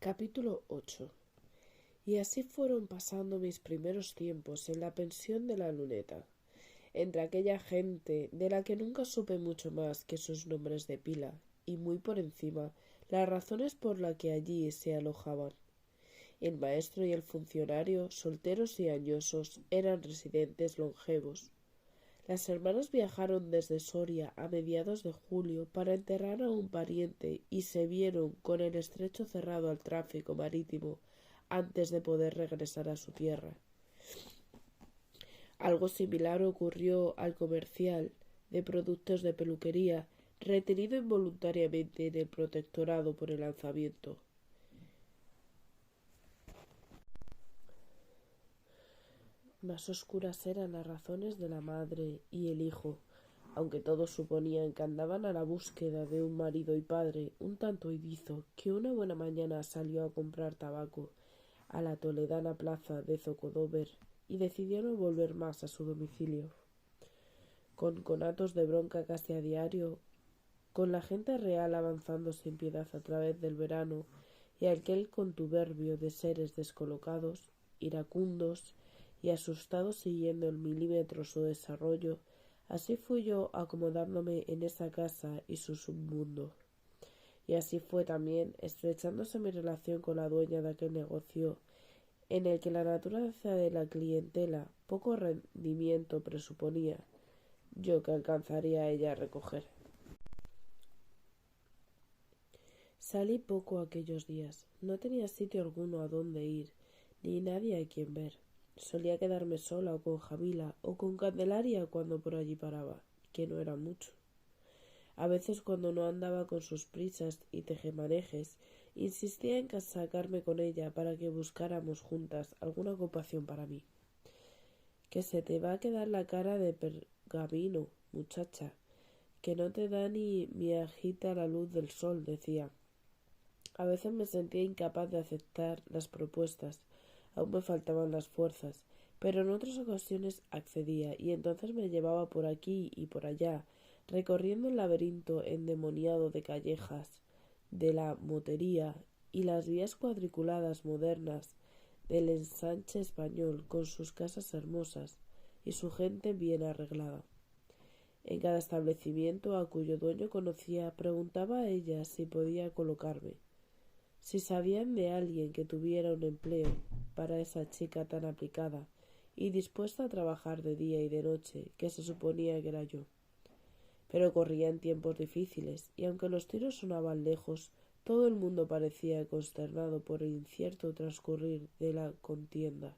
Capítulo 8. Y así fueron pasando mis primeros tiempos en la pensión de la Luneta, entre aquella gente de la que nunca supe mucho más que sus nombres de pila, y muy por encima las razones por las que allí se alojaban. El maestro y el funcionario, solteros y añosos, eran residentes longevos. Las hermanas viajaron desde Soria a mediados de julio para enterrar a un pariente y se vieron con el estrecho cerrado al tráfico marítimo antes de poder regresar a su tierra. Algo similar ocurrió al comercial de productos de peluquería retenido involuntariamente en el protectorado por el alzamiento. Más oscuras eran las razones de la madre y el hijo, aunque todos suponían que andaban a la búsqueda de un marido y padre un tanto ibizo que una buena mañana salió a comprar tabaco a la toledana plaza de Zocodover y decidió no volver más a su domicilio. Con conatos de bronca casi a diario, con la gente real avanzando sin piedad a través del verano y aquel contuberbio de seres descolocados, iracundos y asustados siguiendo el milímetro su desarrollo, así fui yo acomodándome en esa casa y su submundo. Y así fue también estrechándose mi relación con la dueña de aquel negocio, en el que la naturaleza de la clientela poco rendimiento presuponía, yo que alcanzaría a ella a recoger. Salí poco aquellos días, no tenía sitio alguno a donde ir, ni nadie a quien ver. Solía quedarme sola o con Jamila o con Candelaria cuando por allí paraba, que no era mucho. A veces cuando no andaba con sus prisas y tejemanejes, insistía en sacarme con ella para que buscáramos juntas alguna ocupación para mí. Que se te va a quedar la cara de pergamino, muchacha, que no te da ni miajita la luz del sol, decía. A veces me sentía incapaz de aceptar las propuestas, aún me faltaban las fuerzas, pero en otras ocasiones accedía y entonces me llevaba por aquí y por allá, recorriendo el laberinto endemoniado de callejas, de la motería y las vías cuadriculadas modernas del ensanche español con sus casas hermosas y su gente bien arreglada. En cada establecimiento a cuyo dueño conocía preguntaba a ella si podía colocarme, si sabían de alguien que tuviera un empleo para esa chica tan aplicada y dispuesta a trabajar de día y de noche, que se suponía que era yo. Pero corrían tiempos difíciles, y aunque los tiros sonaban lejos, todo el mundo parecía consternado por el incierto transcurrir de la contienda,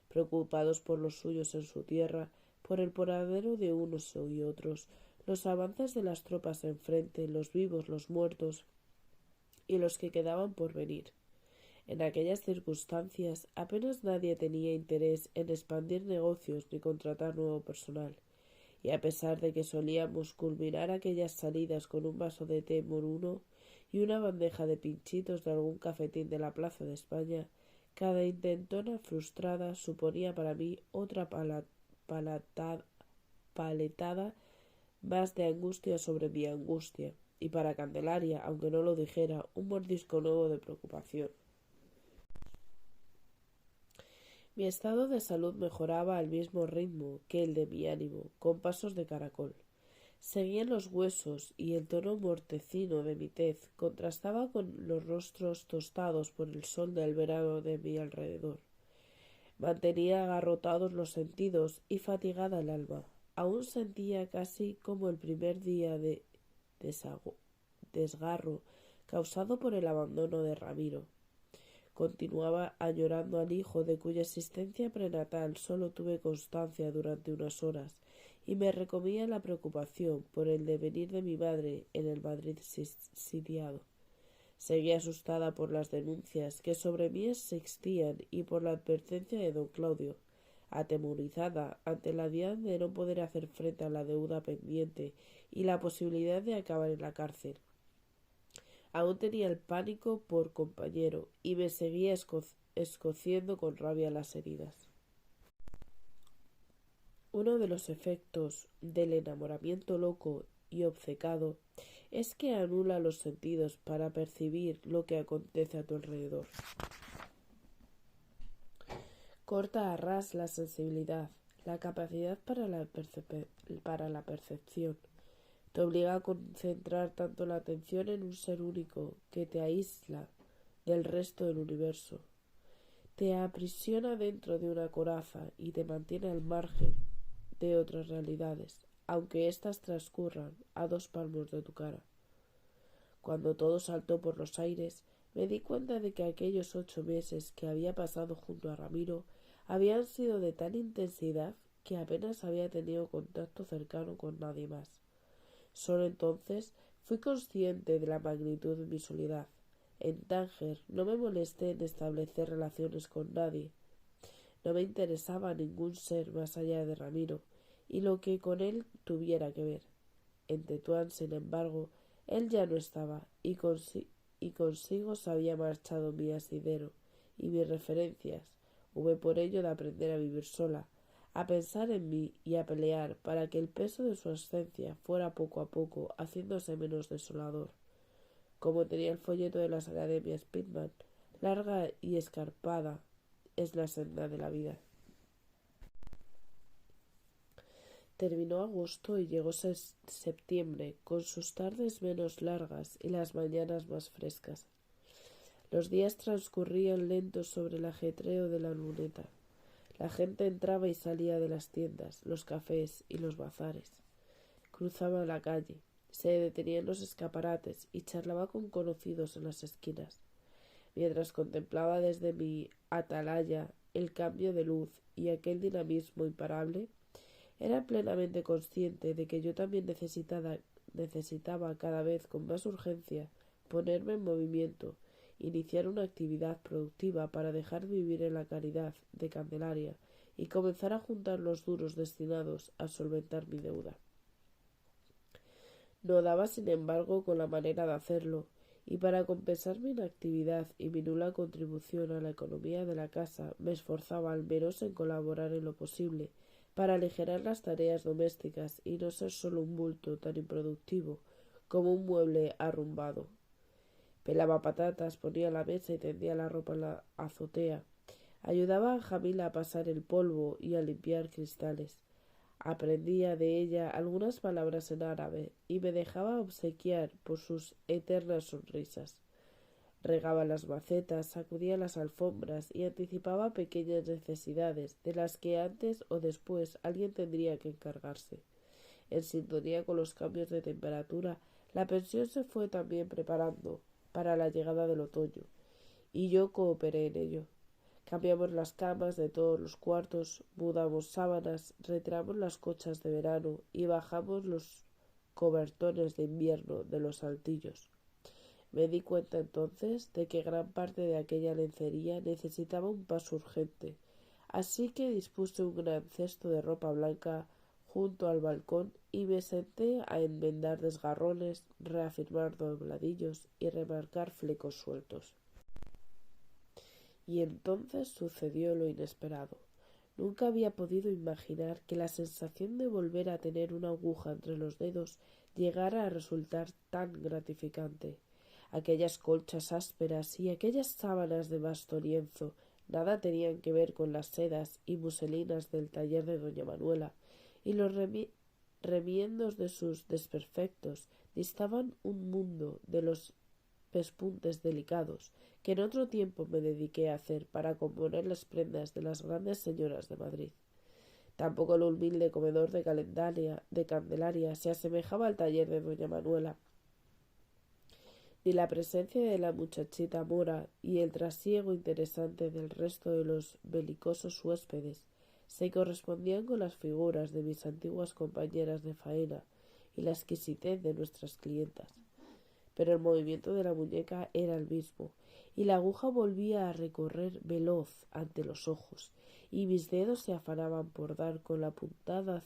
preocupados por los suyos en su tierra, por el paradero de unos y otros, los avances de las tropas enfrente, los vivos, los muertos y los que quedaban por venir. En aquellas circunstancias apenas nadie tenía interés en expandir negocios ni contratar nuevo personal, y a pesar de que solíamos culminar aquellas salidas con un vaso de té moruno y una bandeja de pinchitos de algún cafetín de la Plaza de España, cada intentona frustrada suponía para mí otra paletada más de angustia sobre mi angustia, y para Candelaria, aunque no lo dijera, un mordisco nuevo de preocupación. Mi estado de salud mejoraba al mismo ritmo que el de mi ánimo, con pasos de caracol. Seguían los huesos y el tono mortecino de mi tez contrastaba con los rostros tostados por el sol del verano de mi alrededor. Mantenía agarrotados los sentidos y fatigada el alma. Aún sentía casi como el primer día de desgarro causado por el abandono de Ramiro. Continuaba añorando al hijo de cuya existencia prenatal solo tuve constancia durante unas horas, y me recomía la preocupación por el devenir de mi madre en el Madrid sitiado. Seguía asustada por las denuncias que sobre mí existían y por la advertencia de don Claudio, atemorizada ante la idea de no poder hacer frente a la deuda pendiente y la posibilidad de acabar en la cárcel. Aún tenía el pánico por compañero y me seguía escociendo con rabia las heridas. Uno de los efectos del enamoramiento loco y obcecado es que anula los sentidos para percibir lo que acontece a tu alrededor. Corta a ras la sensibilidad, la capacidad para la percepción. Te obliga a concentrar tanto la atención en un ser único que te aísla del resto del universo. Te aprisiona dentro de una coraza y te mantiene al margen de otras realidades, aunque éstas transcurran a 2 palmos de tu cara. Cuando todo saltó por los aires, me di cuenta de que aquellos 8 meses que había pasado junto a Ramiro habían sido de tal intensidad que apenas había tenido contacto cercano con nadie más. Solo entonces fui consciente de la magnitud de mi soledad. En Tánger no me molesté en establecer relaciones con nadie. No me interesaba ningún ser más allá de Ramiro y lo que con él tuviera que ver. En Tetuán, sin embargo, él ya no estaba y consigo se había marchado mi asidero y mis referencias. Hube por ello de aprender a vivir sola, a pensar en mí y a pelear para que el peso de su ausencia fuera poco a poco haciéndose menos desolador. Como tenía el folleto de las academias Pitman, larga y escarpada es la senda de la vida. Terminó agosto y llegó septiembre, con sus tardes menos largas y las mañanas más frescas. Los días transcurrían lentos sobre el ajetreo de la luneta. La gente entraba y salía de las tiendas, los cafés y los bazares. Cruzaba la calle, se detenía en los escaparates y charlaba con conocidos en las esquinas. Mientras contemplaba desde mi atalaya el cambio de luz y aquel dinamismo imparable, era plenamente consciente de que yo también necesitaba cada vez con más urgencia ponerme en movimiento, iniciar una actividad productiva para dejar vivir en la caridad de Candelaria y comenzar a juntar los duros destinados a solventar mi deuda. No daba, sin embargo, con la manera de hacerlo, y para compensar mi inactividad y mi nula contribución a la economía de la casa me esforzaba al menos en colaborar en lo posible para aligerar las tareas domésticas y no ser solo un bulto tan improductivo como un mueble arrumbado. Pelaba patatas, ponía la mesa y tendía la ropa en la azotea. Ayudaba a Jamila a pasar el polvo y a limpiar cristales. Aprendía de ella algunas palabras en árabe y me dejaba obsequiar por sus eternas sonrisas. Regaba las macetas, sacudía las alfombras y anticipaba pequeñas necesidades de las que antes o después alguien tendría que encargarse. En sintonía con los cambios de temperatura, la pensión se fue también preparando para la llegada del otoño, y yo cooperé en ello. Cambiamos las camas de todos los cuartos, mudamos sábanas, retiramos las cochas de verano y bajamos los cobertones de invierno de los altillos. Me di cuenta entonces de que gran parte de aquella lencería necesitaba un paso urgente, así que dispuse un gran cesto de ropa blanca junto al balcón y me senté a enmendar desgarrones, reafirmar dobladillos y remarcar flecos sueltos. Y entonces sucedió lo inesperado. Nunca había podido imaginar que la sensación de volver a tener una aguja entre los dedos llegara a resultar tan gratificante. Aquellas colchas ásperas y aquellas sábanas de bastolienzo nada tenían que ver con las sedas y muselinas del taller de doña Manuela, y los remiendos de sus desperfectos distaban un mundo de los pespuntes delicados que en otro tiempo me dediqué a hacer para componer las prendas de las grandes señoras de Madrid. Tampoco el humilde comedor de Candelaria se asemejaba al taller de doña Manuela, ni la presencia de la muchachita mora y el trasiego interesante del resto de los belicosos huéspedes se correspondían con las figuras de mis antiguas compañeras de faena y la exquisitez de nuestras clientas. Pero el movimiento de la muñeca era el mismo, y la aguja volvía a recorrer veloz ante los ojos, y mis dedos se afanaban por dar con la puntada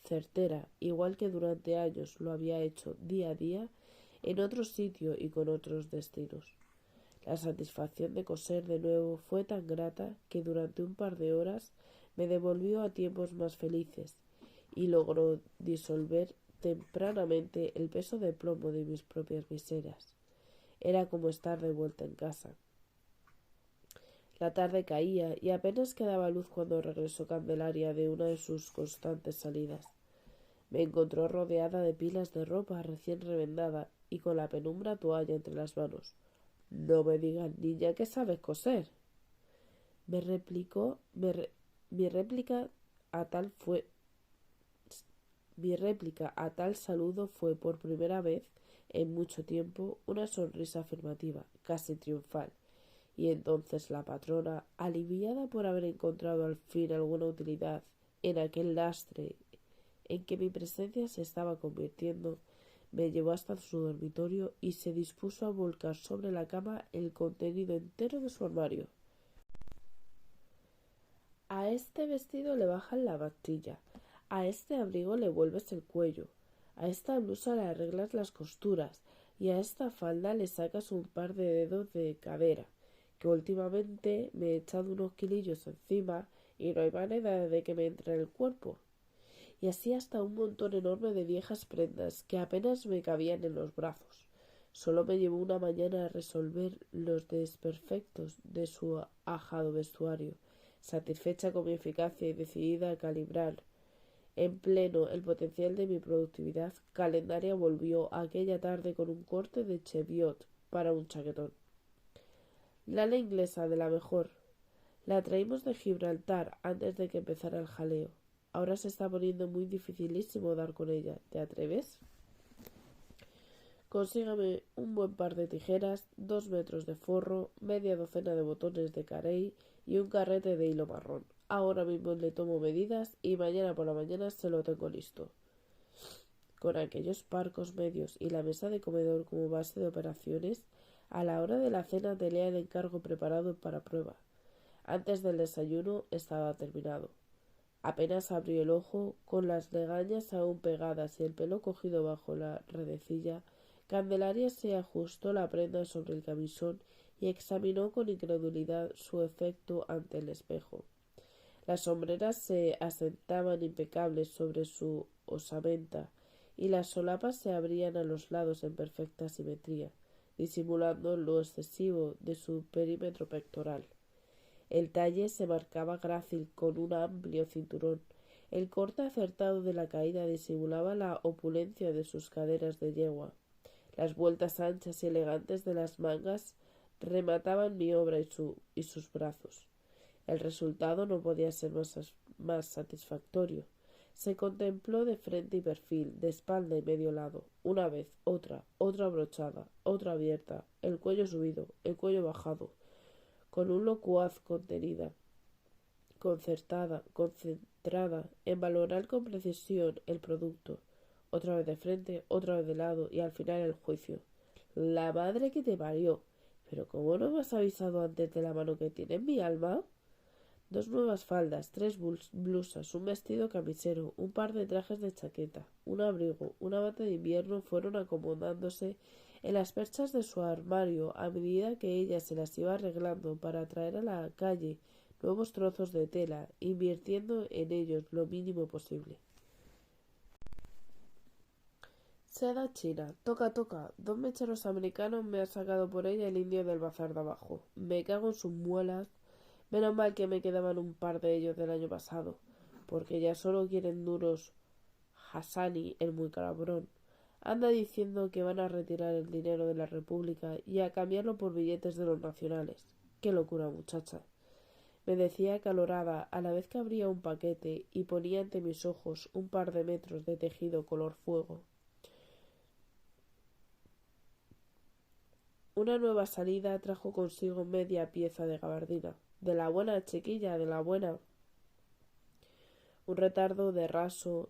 certera, igual que durante años lo había hecho día a día, en otro sitio y con otros destinos. La satisfacción de coser de nuevo fue tan grata que durante un par de horas me devolvió a tiempos más felices y logró disolver tempranamente el peso de plomo de mis propias miserias. Era como estar de vuelta en casa. La tarde caía y apenas quedaba luz cuando regresó Candelaria de una de sus constantes salidas. Me encontró rodeada de pilas de ropa recién remendada y con la penumbra toalla entre las manos. «No me digas, niña, que sabes coser». Me replicó, mi réplica a tal fue Mi réplica a tal saludo fue por primera vez en mucho tiempo una sonrisa afirmativa, casi triunfal, y entonces la patrona, aliviada por haber encontrado al fin alguna utilidad en aquel lastre en que mi presencia se estaba convirtiendo, me llevó hasta su dormitorio y se dispuso a volcar sobre la cama el contenido entero de su armario. A este vestido le bajas la mantilla, a este abrigo le vuelves el cuello, a esta blusa le arreglas las costuras y a esta falda le sacas un par de dedos de cadera, que últimamente me he echado unos kilillos encima y no hay manera de que me entre en el cuerpo. Y así hasta un montón enorme de viejas prendas que apenas me cabían en los brazos. Solo me llevó una mañana a resolver los desperfectos de su ajado vestuario, satisfecha con mi eficacia y decidida a calibrar en pleno el potencial de mi productividad. Calendaria volvió aquella tarde con un corte de Cheviot para un chaquetón. Lana inglesa de la mejor. La traímos de Gibraltar antes de que empezara el jaleo. Ahora se está poniendo muy dificilísimo dar con ella. ¿Te atreves? Consígame un buen par de tijeras, 2 metros de forro, media docena de botones de carey y un carrete de hilo marrón. Ahora mismo le tomo medidas y mañana por la mañana se lo tengo listo. Con aquellos parcos medios y la mesa de comedor como base de operaciones, a la hora de la cena tenía el encargo preparado para prueba. Antes del desayuno estaba terminado. Apenas abrió el ojo, con las legañas aún pegadas y el pelo cogido bajo la redecilla, Candelaria se ajustó la prenda sobre el camisón y examinó con incredulidad su efecto ante el espejo. Las sombreras se asentaban impecables sobre su osamenta y las solapas se abrían a los lados en perfecta simetría, disimulando lo excesivo de su perímetro pectoral. El talle se marcaba grácil con un amplio cinturón. El corte acertado de la caída disimulaba la opulencia de sus caderas de yegua. Las vueltas anchas y elegantes de las mangas remataban mi obra y sus brazos. El resultado no podía ser más satisfactorio. Se contempló de frente y perfil, de espalda y medio lado, una vez, otra abrochada, otra abierta, el cuello subido, el cuello bajado, con un locuaz contenida, concentrada en valorar con precisión el producto, otra vez de frente, otra vez de lado y al final el juicio. La madre que te parió. ¿Pero cómo no me has avisado antes de la mano que tiene en mi alma? 2 nuevas faldas, 3 blusas, un vestido camisero, un par de trajes de chaqueta, un abrigo, una bata de invierno fueron acomodándose en las perchas de su armario a medida que ella se las iba arreglando para traer a la calle nuevos trozos de tela, invirtiendo en ellos lo mínimo posible. Seda china, toca, 2 mecheros americanos me ha sacado por ella el indio del bazar de abajo. Me cago en sus muelas. Menos mal que me quedaban un par de ellos del año pasado, porque ya solo quieren duros. Hassani, el muy cabrón, anda diciendo que van a retirar el dinero de la República y a cambiarlo por billetes de los nacionales. ¡Qué locura, muchacha! Me decía acalorada a la vez que abría un paquete y ponía ante mis ojos un par de metros de tejido color fuego. Una nueva salida trajo consigo media pieza de gabardina. De la buena, chiquilla, de la buena. Un retardo de raso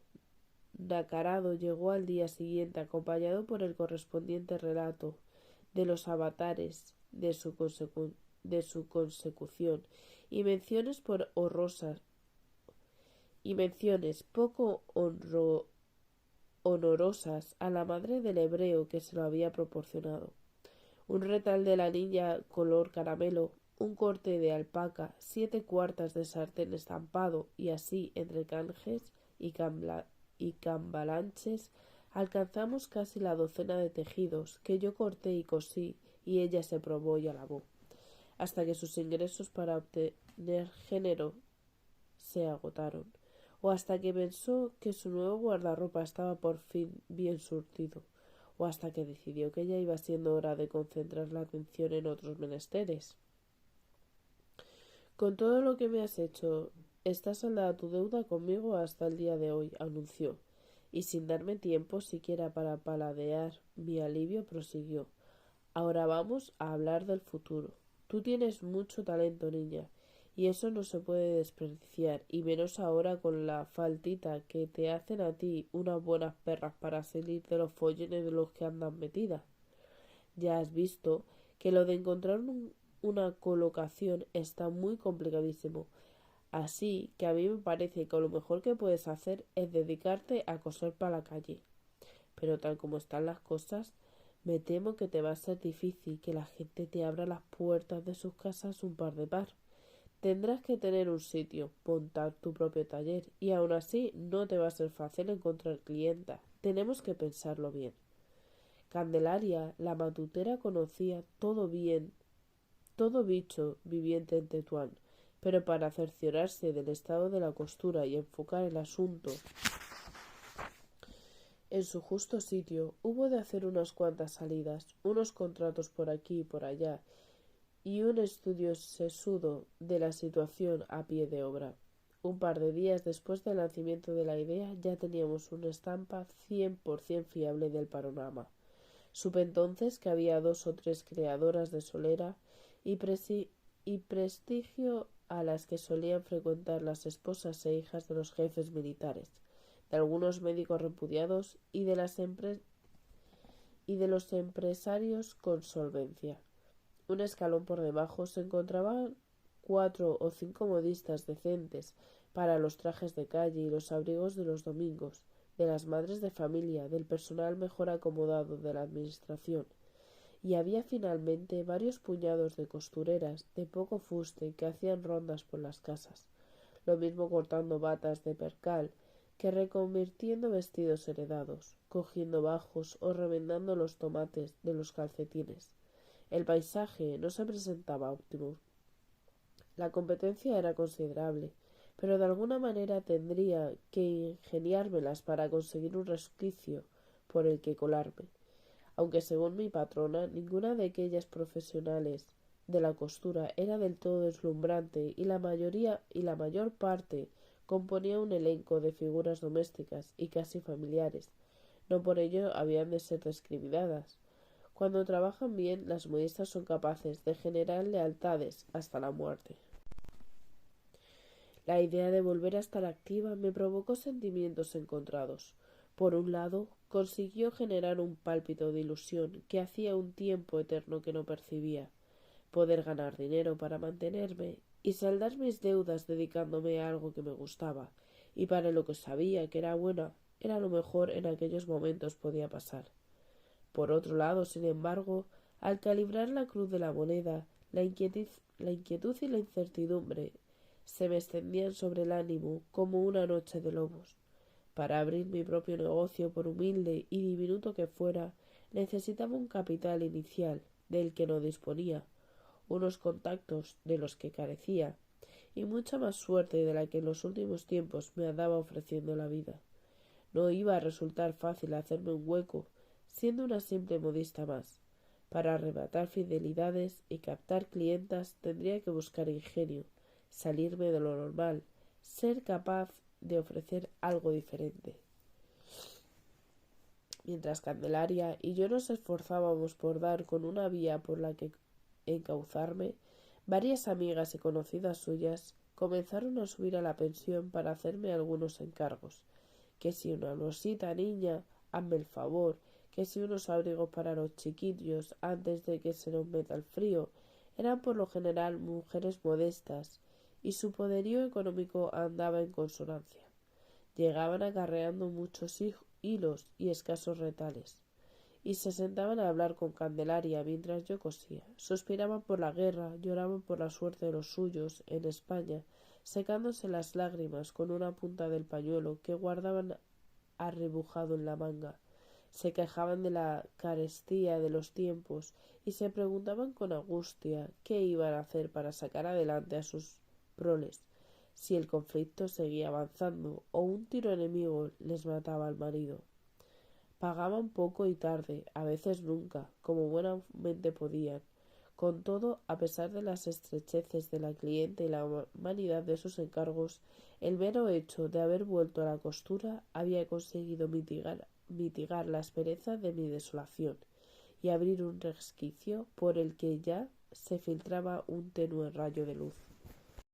nacarado llegó al día siguiente, acompañado por el correspondiente relato de los avatares de su consecución y menciones poco honorosas a la madre del hebreo que se lo había proporcionado. Un retal de la niña color caramelo, un corte de alpaca, 7 cuartas de sartén estampado y así, entre canjes y cambalanches, Alcanzamos casi la docena de tejidos que yo corté y cosí, y ella se probó y alabó, hasta que sus ingresos para obtener género se agotaron, o hasta que pensó que su nuevo guardarropa estaba por fin bien surtido, o hasta que decidió que ya iba siendo hora de concentrar la atención en otros menesteres. Con todo lo que me has hecho, está saldada tu deuda conmigo hasta el día de hoy, anunció, y sin darme tiempo siquiera para paladear mi alivio prosiguió. Ahora vamos a hablar del futuro. Tú tienes mucho talento, niña, y eso no se puede desperdiciar, y menos ahora con la faltita que te hacen a ti unas buenas perras para salir de los follones de los que andas metida. Ya has visto que lo de encontrar una colocación está muy complicadísimo, así que a mí me parece que lo mejor que puedes hacer es dedicarte a coser para la calle. Pero tal como están las cosas, me temo que te va a ser difícil que la gente te abra las puertas de sus casas un par de par. Tendrás que tener un sitio, montar tu propio taller, y aún así no te va a ser fácil encontrar clienta. Tenemos que pensarlo bien. Candelaria, la matutera, conocía todo bicho viviente en Tetuán, pero para cerciorarse del estado de la costura y enfocar el asunto en su justo sitio, hubo de hacer unas cuantas salidas, unos contratos por aquí y por allá, y un estudio sesudo de la situación a pie de obra. Un par de días después del nacimiento de la idea ya teníamos una estampa 100% fiable del panorama. Supe entonces que había 2 o 3 creadoras de solera y prestigio a las que solían frecuentar las esposas e hijas de los jefes militares, de algunos médicos repudiados y de los empresarios con solvencia. Un escalón por debajo se encontraban 4 o 5 modistas decentes para los trajes de calle y los abrigos de los domingos, de las madres de familia, del personal mejor acomodado de la administración, y había finalmente varios puñados de costureras de poco fuste que hacían rondas por las casas, lo mismo cortando batas de percal que reconvirtiendo vestidos heredados, cogiendo bajos o remendando los tomates de los calcetines. El paisaje no se presentaba óptimo. La competencia era considerable, pero de alguna manera tendría que ingeniármelas para conseguir un resquicio por el que colarme, aunque según mi patrona ninguna de aquellas profesionales de la costura era del todo deslumbrante y la mayor parte componía un elenco de figuras domésticas y casi familiares. No por ello habían de ser discriminadas. Cuando trabajan bien, las modistas son capaces de generar lealtades hasta la muerte. La idea de volver a estar activa me provocó sentimientos encontrados. Por un lado, consiguió generar un pálpito de ilusión que hacía un tiempo eterno que no percibía, poder ganar dinero para mantenerme y saldar mis deudas dedicándome a algo que me gustaba y para lo que sabía que era buena, era lo mejor en aquellos momentos podía pasar. Por otro lado, sin embargo, al calibrar la cruz de la moneda, la inquietud y la incertidumbre se me extendían sobre el ánimo como una noche de lobos. Para abrir mi propio negocio, por humilde y diminuto que fuera, necesitaba un capital inicial del que no disponía, unos contactos de los que carecía, y mucha más suerte de la que en los últimos tiempos me andaba ofreciendo la vida. No iba a resultar fácil hacerme un hueco, siendo una simple modista más. Para arrebatar fidelidades y captar clientas tendría que buscar ingenio, salirme de lo normal, ser capaz de ofrecer algo diferente. Mientras Candelaria y yo nos esforzábamos por dar con una vía por la que encauzarme, varias amigas y conocidas suyas comenzaron a subir a la pensión para hacerme algunos encargos, que si una blusita niña, hazme el favor, que si unos abrigos para los chiquillos antes de que se nos meta el frío. Eran por lo general mujeres modestas, y su poderío económico andaba en consonancia. Llegaban acarreando muchos hilos y escasos retales, y se sentaban a hablar con Candelaria mientras yo cosía. Suspiraban por la guerra, lloraban por la suerte de los suyos en España, secándose las lágrimas con una punta del pañuelo que guardaban arrebujado en la manga, Se quejaban de la carestía de los tiempos y se preguntaban con angustia qué iban a hacer para sacar adelante a sus proles, si el conflicto seguía avanzando o un tiro enemigo les mataba al marido. Pagaban poco y tarde, a veces nunca, como buenamente podían. Con todo, a pesar de las estrecheces de la cliente y la vanidad de sus encargos, el mero hecho de haber vuelto a la costura había conseguido mitigar la aspereza de mi desolación y abrir un resquicio por el que ya se filtraba un tenue rayo de luz.